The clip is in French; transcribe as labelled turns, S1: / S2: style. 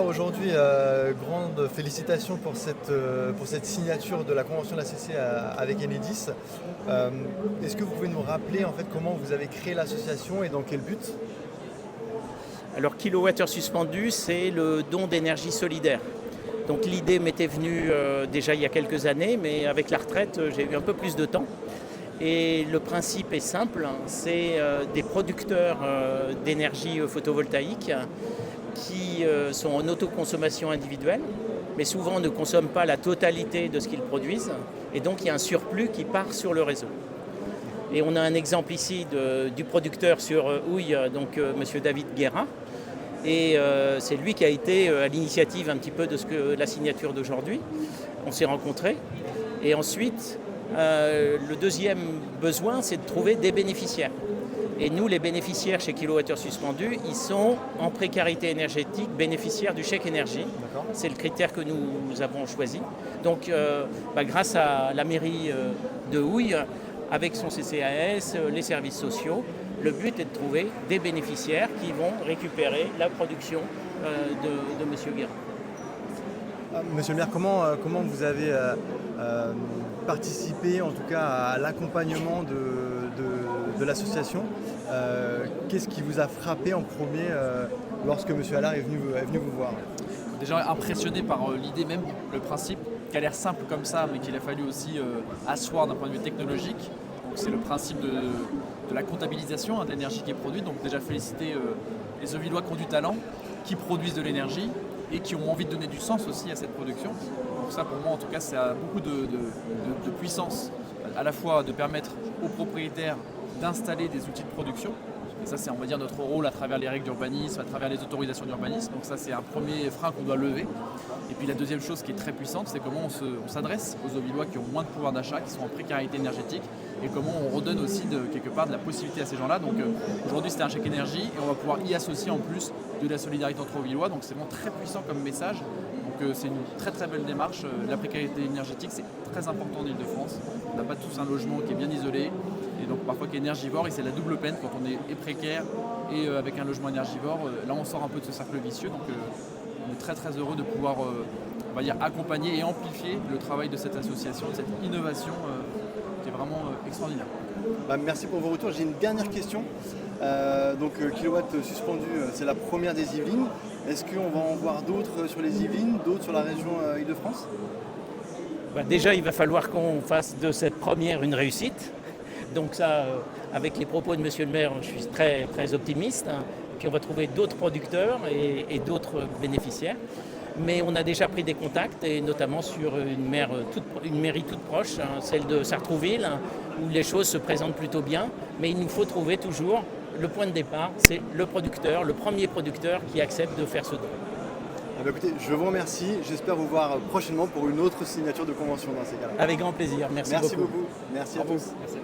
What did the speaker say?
S1: Aujourd'hui, grande félicitations pour cette signature de la convention de la CC avec Enedis. Est-ce que vous pouvez nous rappeler en fait comment vous avez créé l'association et dans quel but?
S2: Alors, Kilowattheure suspendu, c'est le don d'énergie solidaire. Donc l'idée m'était venue déjà il y a quelques années, mais avec la retraite, j'ai eu un peu plus de temps. Et le principe est simple, c'est des producteurs d'énergie photovoltaïque qui sont en autoconsommation individuelle, mais souvent ne consomment pas la totalité de ce qu'ils produisent. Et donc il y a un surplus qui part sur le réseau. Et on a un exemple ici du producteur sur Houille, donc M. David Guérin. Et c'est lui qui a été à l'initiative un petit peu de la signature d'aujourd'hui. On s'est rencontrés. Et ensuite, le deuxième besoin, c'est de trouver des bénéficiaires. Et nous, les bénéficiaires chez Kilowattheure suspendu, ils sont en précarité énergétique, bénéficiaires du chèque énergie. C'est le critère que nous avons choisi. Donc, grâce à la mairie de Houille, avec son CCAS, les services sociaux, le but est de trouver des bénéficiaires qui vont récupérer la production de M. Guérin.
S1: Monsieur le maire, comment vous avez participé en tout cas à l'accompagnement de l'association? Qu'est-ce qui vous a frappé en premier lorsque M. Allard est venu vous voir?
S3: Déjà impressionné par l'idée même, le principe, qui a l'air simple comme ça, mais qu'il a fallu aussi asseoir d'un point de vue technologique. C'est le principe de la comptabilisation de l'énergie qui est produite. Donc déjà féliciter les Auvillois qui ont du talent, qui produisent de l'énergie et qui ont envie de donner du sens aussi à cette production. Donc ça pour moi en tout cas ça a beaucoup de puissance, à la fois de permettre aux propriétaires d'installer des outils de production. Et ça c'est on va dire notre rôle à travers les règles d'urbanisme, à travers les autorisations d'urbanisme. Donc ça c'est un premier frein qu'on doit lever. Et puis la deuxième chose qui est très puissante, c'est comment on s'adresse aux Auvillois qui ont moins de pouvoir d'achat, qui sont en précarité énergétique, et comment on redonne aussi quelque part de la possibilité à ces gens-là. Donc aujourd'hui c'était un chèque énergie et on va pouvoir y associer en plus de la solidarité entre Auvillois. Donc c'est vraiment très puissant comme message. Donc c'est une très très belle démarche. La précarité énergétique c'est très important en Ile-de-France. On n'a pas tous un logement qui est bien isolé. Et donc parfois qui est énergivore et c'est la double peine quand on est précaire et avec un logement énergivore. Là on sort un peu de ce cercle vicieux. Donc on est très très heureux de pouvoir on va dire, accompagner et amplifier le travail de cette association, de cette innovation qui est vraiment extraordinaire.
S1: Merci pour vos retours. J'ai une dernière question. Kilowatt suspendu, c'est la première des Yvelines. Est-ce qu'on va en voir d'autres sur les Yvelines, d'autres sur la région Île-de-France?
S2: Déjà, il va falloir qu'on fasse de cette première une réussite. Donc ça, avec les propos de Monsieur le maire, je suis très, très optimiste. Puis on va trouver d'autres producteurs et d'autres bénéficiaires. Mais on a déjà pris des contacts, et notamment sur une mairie toute proche, celle de Sartrouville, où les choses se présentent plutôt bien. Mais il nous faut trouver toujours le point de départ, c'est le producteur, le premier producteur qui accepte de faire ce don.
S1: Écoutez, je vous remercie. J'espère vous voir prochainement pour une autre signature de convention dans ces cas-là.
S2: Avec grand plaisir. Merci beaucoup.
S1: Merci à tous.
S3: Merci.